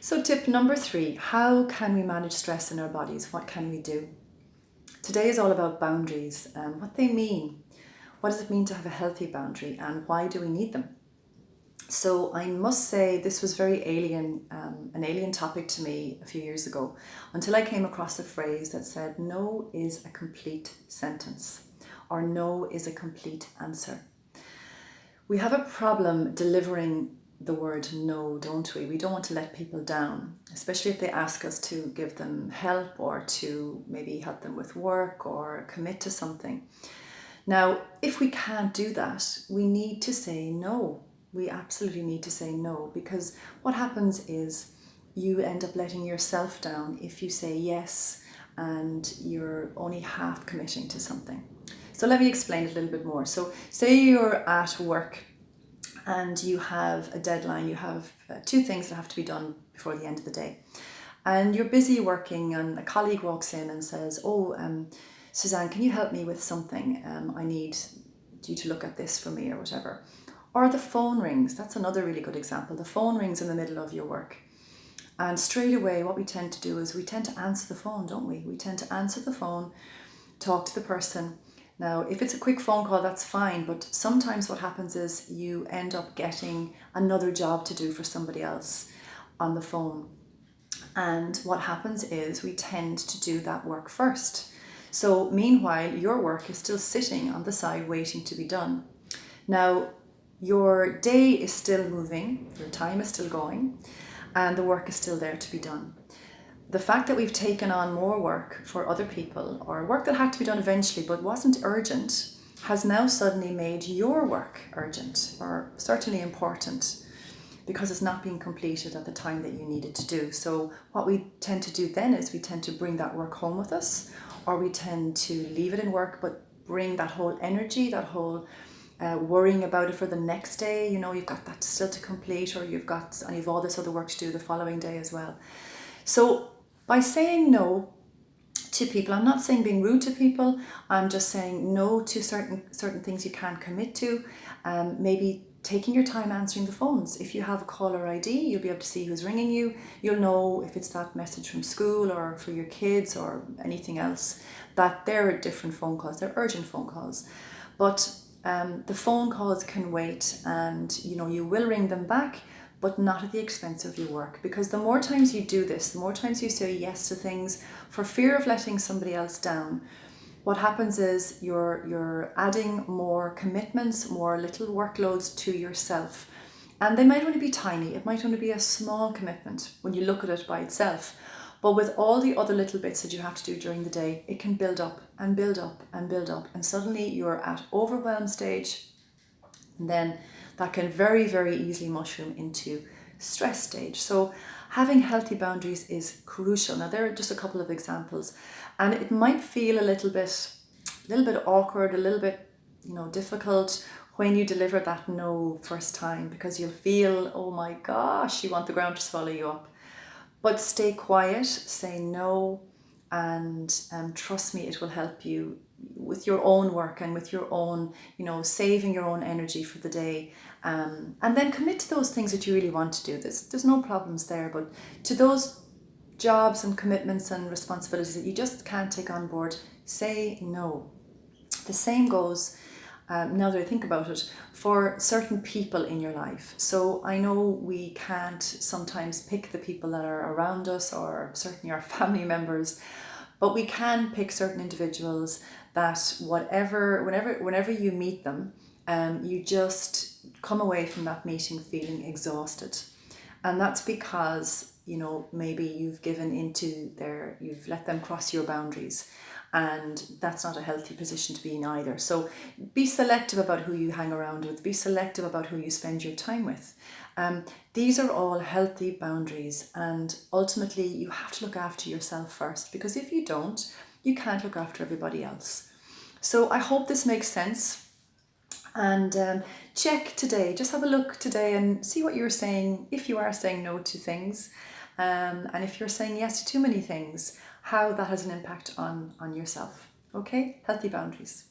So tip number 3, how can we manage stress in our bodies? What can we do? Today is all about boundaries and what they mean. What does it mean to have a healthy boundary and why do we need them? So I must say this was very an alien topic to me a few years ago, until I came across a phrase that said, no is a complete sentence, or no is a complete answer. We have a problem delivering the word no, don't we? We don't want to let people down, especially if they ask us to give them help or to maybe help them with work or commit to something. Now, if we can't do that, we need to say no. We absolutely need to say no, because what happens is you end up letting yourself down if you say yes and you're only half committing to something. So let me explain it a little bit more. So say you're at work and you have a deadline, you have 2 things that have to be done before the end of the day. And you're busy working and a colleague walks in and says, Suzanne, can you help me with something? I need you to look at this for me or whatever. Or the phone rings. That's another really good example. The phone rings in the middle of your work. And straight away, what we tend to do is we tend to answer the phone, don't we? We tend to answer the phone, talk to the person. Now, if it's a quick phone call, that's fine. But sometimes what happens is you end up getting another job to do for somebody else on the phone. And what happens is we tend to do that work first. So meanwhile, your work is still sitting on the side waiting to be done. Now, your day is still moving, your time is still going, and the work is still there to be done. The fact that we've taken on more work for other people, or work that had to be done eventually but wasn't urgent, has now suddenly made your work urgent, or certainly important, because it's not being completed at the time that you need it to do. So what we tend to do then is we tend to bring that work home with us, or we tend to leave it in work but bring that whole energy, that whole worrying about it for the next day. You know, you've got that still to complete, or you've all this other work to do the following day as well. So by saying no to people, I'm not saying being rude to people, I'm just saying no to certain things you can't commit to. Maybe taking your time answering the phones. If you have a caller ID, you'll be able to see who's ringing you. You'll know if it's that message from school or for your kids or anything else, that they're different phone calls, they're urgent phone calls. But the phone calls can wait, and you will ring them back, but not at the expense of your work. Because the more times you do this, the more times you say yes to things for fear of letting somebody else down, what happens is you're adding more commitments, more little workloads to yourself. And they might only be tiny. It might only be a small commitment when you look at it by itself. But with all the other little bits that you have to do during the day, it can build up and build up and build up. And suddenly you're at overwhelm stage. And then that can very, very easily mushroom into stress stage. So having healthy boundaries is crucial. Now, there are just a couple of examples. And it might feel a little bit awkward, a little bit, difficult when you deliver that no first time, because you'll feel, oh my gosh, you want the ground to swallow you up. But stay quiet, say no, and trust me, it will help you with your own work and with your own, saving your own energy for the day. And then commit to those things that you really want to do. There's no problems there, but to those jobs and commitments and responsibilities that you just can't take on board, say no. The same goes, now that I think about it, for certain people in your life. So I know we can't sometimes pick the people that are around us, or certainly our family members, but we can pick certain individuals that whenever you meet them, you just come away from that meeting feeling exhausted. And that's because, maybe you've you've let them cross your boundaries. And that's not a healthy position to be in either. So be selective about who you hang around with. Be selective about who you spend your time with. These are all healthy boundaries. And ultimately, you have to look after yourself first. Because if you don't, you can't look after everybody else. So I hope this makes sense. And check today. Just have a look today and see what you're saying. If you are saying no to things. And if you're saying yes to too many things, how that has an impact on yourself. Okay? Healthy boundaries.